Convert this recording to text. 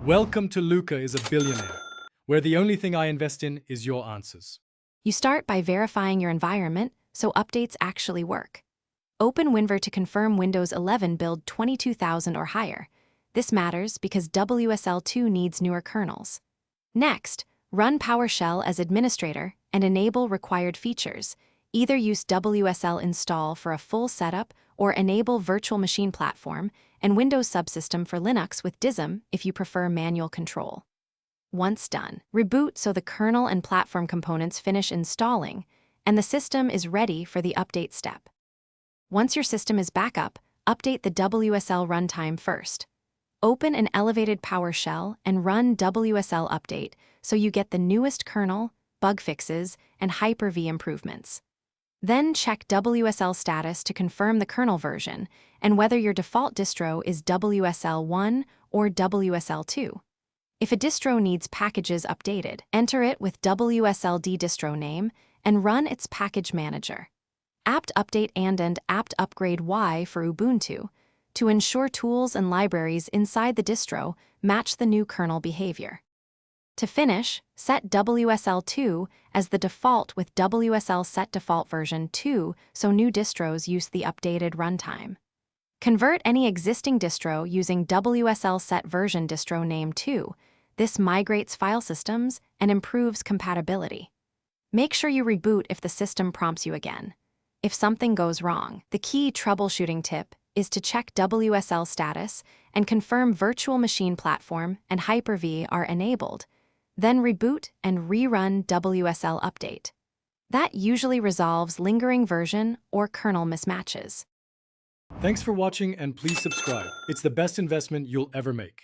Welcome to Luca is a Billionaire, where the only thing I invest in is your answers. You start by verifying your environment so updates actually work. Open Winver to confirm Windows 11 build 22,000 or higher. This matters because WSL2 needs newer kernels. Next, run PowerShell as administrator and enable required features. Either use WSL install for a full setup or enable Virtual Machine Platform and Windows Subsystem for Linux with DISM if you prefer manual control. Once done, reboot so the kernel and platform components finish installing, and the system is ready for the update step. Once your system is back up, update the WSL runtime first. Open an elevated PowerShell and run WSL update so you get the newest kernel, bug fixes, and Hyper-V improvements. Then check WSL status to confirm the kernel version and whether your default distro is WSL1 or WSL2. If a distro needs packages updated, enter it with WSLD distro name and run its package manager. apt update and apt upgrade Y for Ubuntu to ensure tools and libraries inside the distro match the new kernel behavior. To finish, set WSL2 as the default with WSL set default version 2 so new distros use the updated runtime. Convert any existing distro using WSL set version distro name 2. This migrates file systems and improves compatibility. Make sure you reboot if the system prompts you again. If something goes wrong, the key troubleshooting tip is to check WSL status and confirm Virtual Machine Platform and Hyper-V are enabled, then reboot and rerun WSL update. That usually resolves lingering version or kernel mismatches. Thanks for watching and please subscribe. It's the best investment you'll ever make.